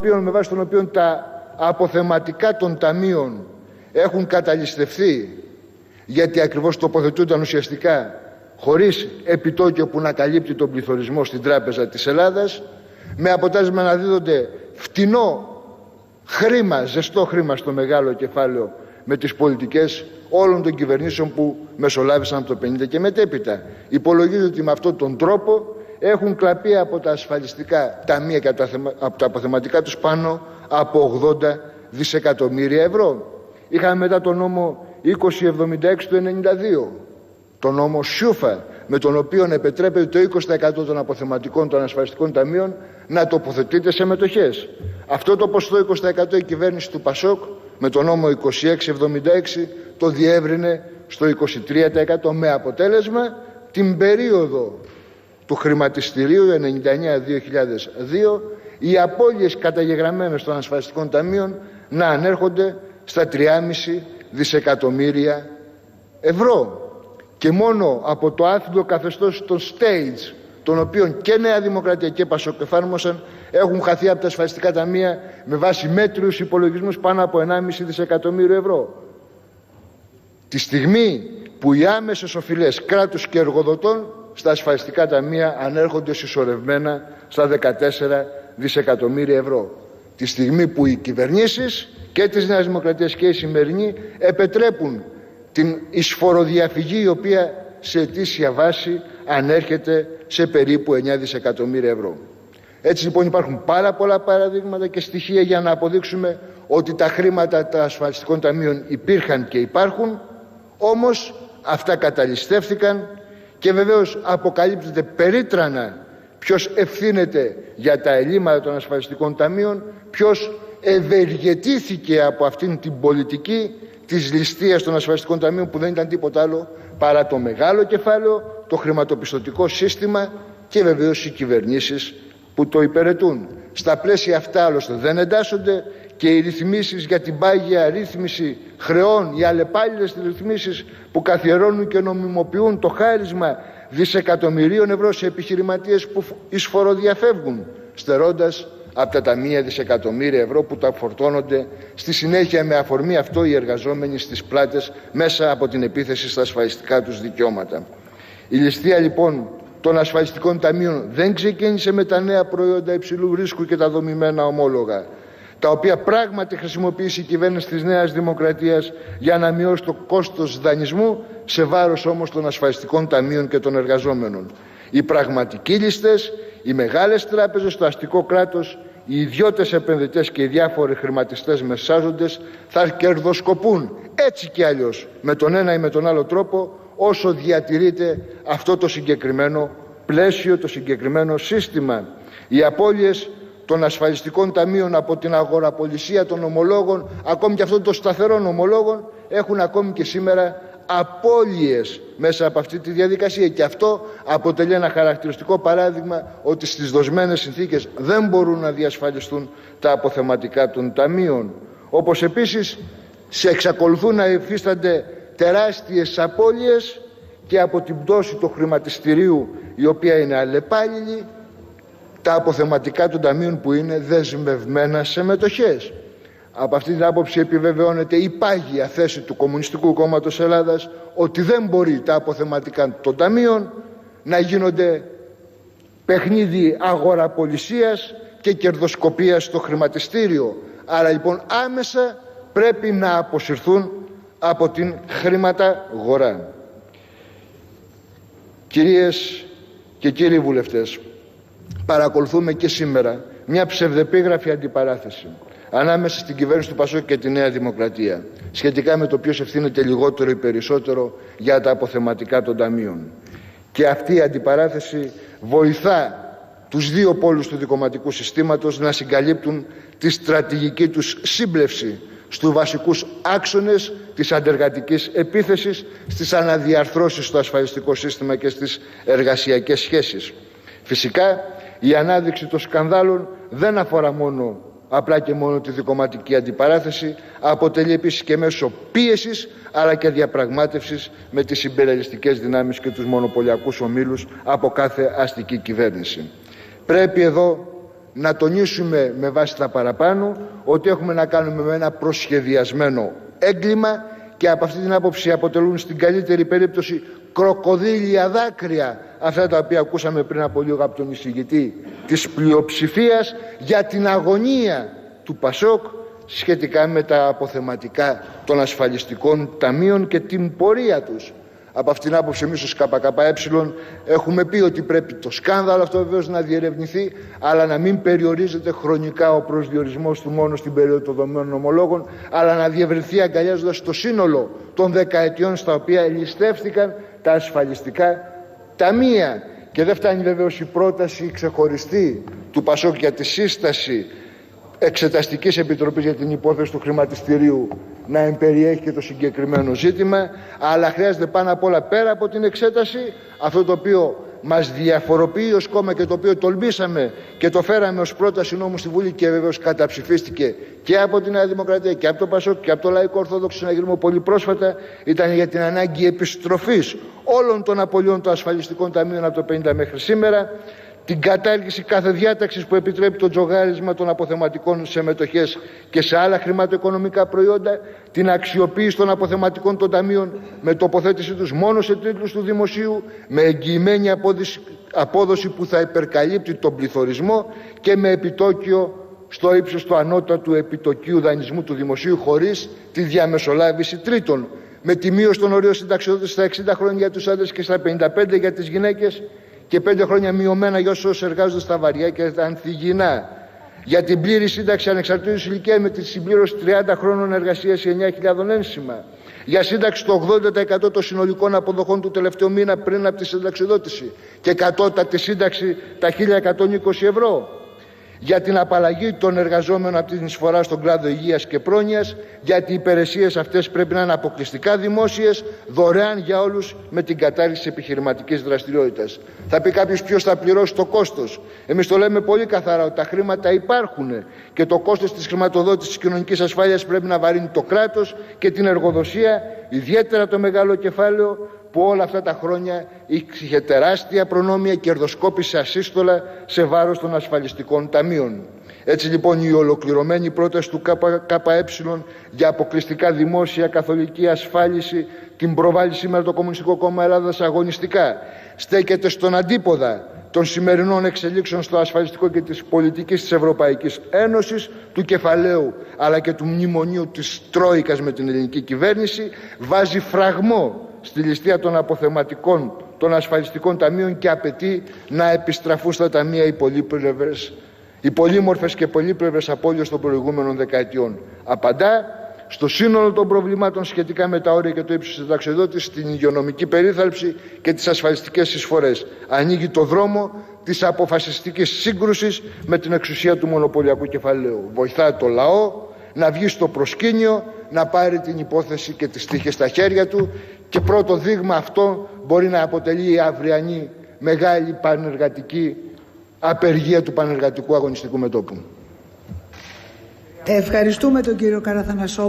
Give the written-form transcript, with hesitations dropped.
με βάση των οποίων τα αποθεματικά των ταμείων έχουν καταλυστευθεί, γιατί ακριβώς τοποθετούνταν ουσιαστικά χωρίς επιτόκιο που να καλύπτει τον πληθωρισμό στην Τράπεζα της Ελλάδας, με αποτέλεσμα να δίδονται φτηνό χρήμα, ζεστό χρήμα στο μεγάλο κεφάλαιο με τις πολιτικές όλων των κυβερνήσεων που μεσολάβησαν από το 50 και μετέπειτα. Υπολογίζεται ότι με αυτόν τον τρόπο έχουν κλαπεί από τα ασφαλιστικά ταμεία και από τα αποθεματικά τους πάνω από 80 δισεκατομμύρια ευρώ. Είχαμε μετά τον νόμο 2076 του 92, τον νόμο Σιούφα, με τον οποίο επιτρέπεται το 20% των αποθεματικών των ασφαλιστικών ταμείων να τοποθετείται σε μετοχές. Αυτό το ποσοστό 20% η κυβέρνηση του Πασόκ με τον νόμο 2676 το διεύρυνε στο 23%, με αποτέλεσμα την περίοδο του χρηματιστηρίου 99-2002 οι απώλειες καταγεγραμμένες των ασφαλιστικών ταμείων να ανέρχονται στα 3,5 δισεκατομμύρια ευρώ. Και μόνο από το άθλιο καθεστώς των stage, των οποίων και Νέα Δημοκρατία και Πασόκ εφάρμοσαν, έχουν χαθεί από τα ασφαλιστικά ταμεία με βάση μέτριους υπολογισμούς πάνω από 1,5 δισεκατομμύριο ευρώ. Τη στιγμή που οι άμεσες οφειλές κράτους και εργοδοτών στα ασφαλιστικά ταμεία ανέρχονται συσσωρευμένα στα 14 δισεκατομμύρια ευρώ. Τη στιγμή που οι κυβερνήσεις και της Νέας Δημοκρατίας και οι σημερινοί επιτρέπουν την εισφοροδιαφυγή, η οποία σε ετήσια βάση ανέρχεται σε περίπου 9 δισεκατομμύρια ευρώ. Έτσι λοιπόν υπάρχουν πάρα πολλά παραδείγματα και στοιχεία για να αποδείξουμε ότι τα χρήματα των ασφαλιστικών ταμείων υπήρχαν και υπάρχουν, όμως αυτά καταλυστεύθηκαν και βεβαίως αποκαλύπτεται περίτρανα ποιος ευθύνεται για τα ελλείμματα των ασφαλιστικών ταμείων, ποιος ευεργετήθηκε από αυτήν την πολιτική της ληστείας των ασφαλιστικών ταμείων, που δεν ήταν τίποτα άλλο παρά το μεγάλο κεφάλαιο, το χρηματοπιστωτικό σύστημα και βεβαίως οι κυβερνήσεις που το υπηρετούν. Στα πλαίσια αυτά άλλωστε δεν εντάσσονται και οι ρυθμίσεις για την πάγια ρύθμιση χρεών, οι αλλεπάλληλες ρυθμίσεις που καθιερώνουν και νομιμοποιούν το χάρισμα δισεκατομμυρίων ευρώ σε επιχειρηματίες που εισφοροδιαφεύγουν, στερώντας από τα ταμεία δισεκατομμύρια ευρώ που τα φορτώνονται στη συνέχεια με αφορμή αυτό οι εργαζόμενοι στις πλάτες μέσα από την επίθεση στα ασφαλιστικά τους δικαιώματα. Η ληστεία λοιπόν των ασφαλιστικών ταμείων δεν ξεκίνησε με τα νέα προϊόντα υψηλού ρίσκου και τα δομημένα ομόλογα, τα οποία πράγματι χρησιμοποίησε η κυβέρνηση της Νέας Δημοκρατίας για να μειώσει το κόστος δανεισμού, σε βάρος όμως των ασφαλιστικών ταμείων και των εργαζόμενων. Οι πραγματικοί ληστές, οι μεγάλες τράπεζες, το αστικό κράτος, οι ιδιώτες επενδυτές και οι διάφοροι χρηματιστές μεσάζοντες θα κερδοσκοπούν έτσι και αλλιώς με τον ένα ή με τον άλλο τρόπο, όσο διατηρείται αυτό το συγκεκριμένο πλαίσιο, το συγκεκριμένο σύστημα. Οι απώλειες των ασφαλιστικών ταμείων από την αγοραπολισία των ομολόγων, ακόμη και αυτών των σταθερών ομολόγων, έχουν ακόμη και σήμερα απώλειες μέσα από αυτή τη διαδικασία, και αυτό αποτελεί ένα χαρακτηριστικό παράδειγμα ότι στις δοσμένες συνθήκες δεν μπορούν να διασφαλιστούν τα αποθεματικά των ταμείων. Όπως επίσης σε εξακολουθούν να υφίστανται τεράστιες απώλειες και από την πτώση του χρηματιστηρίου, η οποία είναι αλλεπάλληλη, τα αποθεματικά των ταμείων που είναι δεσμευμένα σε μετοχές. Από αυτή την άποψη επιβεβαιώνεται η πάγια θέση του Κομμουνιστικού Κόμματος Ελλάδας ότι δεν μπορεί τα αποθεματικά των ταμείων να γίνονται παιχνίδι αγοραπολισίας και κερδοσκοπίας στο χρηματιστήριο. Άρα λοιπόν άμεσα πρέπει να αποσυρθούν από την χρηματαγορά. Κυρίες και κύριοι βουλευτές, παρακολουθούμε και σήμερα μια ψευδεπίγραφη αντιπαράθεση ανάμεσα στην κυβέρνηση του Πασόκ και τη Νέα Δημοκρατία σχετικά με το ποιος ευθύνεται λιγότερο ή περισσότερο για τα αποθεματικά των ταμείων. Και αυτή η αντιπαράθεση βοηθά τους δύο πόλους του δικομματικού συστήματος να συγκαλύπτουν τη στρατηγική τους σύμπλευση στους βασικούς άξονες της αντεργατικής επίθεσης, στις αναδιαρθρώσεις στο ασφαλιστικό σύστημα και στις εργασιακές σχέσεις. Φυσικά η ανάδειξη των σκανδάλων δεν αφορά μόνο απλά και μόνο τη δικομματική αντιπαράθεση, αποτελεί επίσης και μέσο πίεσης αλλά και διαπραγμάτευσης με τις ιμπεριαλιστικές δυνάμεις και τους μονοπωλιακούς ομίλους από κάθε αστική κυβέρνηση. Πρέπει εδώ να τονίσουμε με βάση τα παραπάνω ότι έχουμε να κάνουμε με ένα προσχεδιασμένο έγκλημα και από αυτή την άποψη αποτελούν στην καλύτερη περίπτωση κροκοδίλια δάκρυα αυτά τα οποία ακούσαμε πριν από λίγο από τον εισηγητή της πλειοψηφίας για την αγωνία του ΠΑΣΟΚ σχετικά με τα αποθεματικά των ασφαλιστικών ταμείων και την πορεία τους. Από αυτήν την άποψη εμείς ως ΚΚΕ έχουμε πει ότι πρέπει το σκάνδαλο αυτό βεβαίως να διερευνηθεί, αλλά να μην περιορίζεται χρονικά ο προσδιορισμός του μόνο στην περίοδο των δομημένων ομολόγων, αλλά να διευρυνθεί αγκαλιάζοντας το σύνολο των δεκαετιών στα οποία ελιστεύθηκαν τα ασφαλιστικά ταμεία. Και δεν φτάνει βεβαίως η πρόταση ξεχωριστή του ΠΑΣΟΚ για τη σύσταση Εξεταστικής Επιτροπής για την υπόθεση του χρηματιστηρίου να εμπεριέχει και το συγκεκριμένο ζήτημα, αλλά χρειάζεται πάνω απ' όλα, πέρα από την εξέταση, αυτό το οποίο μας διαφοροποιεί ως κόμμα και το οποίο τολμήσαμε και το φέραμε ως πρόταση νόμου στη Βουλή και βεβαίως καταψηφίστηκε και από τη Νέα Δημοκρατία και από το ΠΑΣΟΚ και από το Λαϊκό Ορθόδοξο Συναγερμό πολύ πρόσφατα, ήταν για την ανάγκη επιστροφής όλων των απολειών των ασφαλιστικών ταμείων από το 50 μέχρι σήμερα, την κατάργηση κάθε διάταξης που επιτρέπει το τζογάρισμα των αποθεματικών σε μετοχές και σε άλλα χρηματοοικονομικά προϊόντα, την αξιοποίηση των αποθεματικών των ταμείων με τοποθέτησή τους μόνο σε τίτλους του δημοσίου, με εγγυημένη απόδοση που θα υπερκαλύπτει τον πληθωρισμό και με επιτόκιο στο ύψος του ανώτατου επιτοκίου δανεισμού του δημοσίου, χωρίς τη διαμεσολάβηση τρίτων, με τη μείωση των ορίων συνταξιοδότησης στα 60 χρόνια για τους άντρες και στα 55 για τις γυναίκες και 5 χρόνια μειωμένα για όσους εργάζονται στα βαριά και τα ανθυγιεινά, για την πλήρη σύνταξη ανεξαρτήτως ηλικίας με τη συμπλήρωση 30 χρόνων εργασίας σε 9.000 ένσημα, για σύνταξη το 80% των συνολικών αποδοχών του τελευταίου μήνα πριν από τη συνταξιοδότηση και κατώτατη σύνταξη τα 1.120 ευρώ, για την απαλλαγή των εργαζόμενων από την εισφορά στον κλάδο υγείας και πρόνοιας, γιατί οι υπηρεσίες αυτές πρέπει να είναι αποκλειστικά δημόσιες, δωρεάν για όλους, με την κατάργηση της επιχειρηματικής δραστηριότητας. Θα πει κάποιος ποιος θα πληρώσει το κόστος. Εμείς το λέμε πολύ καθαρά ότι τα χρήματα υπάρχουν και το κόστος της χρηματοδότησης της κοινωνικής ασφάλειας πρέπει να βαρύνει το κράτος και την εργοδοσία, ιδιαίτερα το μεγάλο κεφάλαιο που όλα αυτά τα χρόνια είχε τεράστια προνόμια, κερδοσκόπησε ασύστολα σε βάρος των ασφαλιστικών ταμείων. Έτσι λοιπόν η ολοκληρωμένη πρόταση του ΚΚΕ για αποκλειστικά δημόσια καθολική ασφάλιση την προβάλλει σήμερα το Κομμουνιστικό Κόμμα Ελλάδας αγωνιστικά. Στέκεται στον αντίποδα των σημερινών εξελίξεων στο ασφαλιστικό και της πολιτικής της Ευρωπαϊκής Ένωσης, του κεφαλαίου αλλά και του μνημονίου της Τρόικας με την ελληνική κυβέρνηση, βάζει φραγμό στη ληστεία των αποθεματικών των ασφαλιστικών ταμείων και απαιτεί να επιστραφούν στα ταμεία οι πολύμορφες και πολύπλευρες απώλειες των προηγούμενων δεκαετιών. Απαντά στο σύνολο των προβλημάτων σχετικά με τα όρια και το ύψος της συνταξιοδότησης, την υγειονομική περίθαλψη και τις ασφαλιστικές εισφορές. Ανοίγει το δρόμο της αποφασιστικής σύγκρουσης με την εξουσία του μονοπωλιακού κεφαλαίου. Βοηθά το λαό να βγει στο προσκήνιο, να πάρει την υπόθεση και τις τύχες στα χέρια του, και πρώτο δείγμα αυτό μπορεί να αποτελεί η αυριανή μεγάλη πανεργατική απεργία του Πανεργατικού Αγωνιστικού Μετώπου. Ευχαριστούμε τον κύριο Καραθανασόπουλο.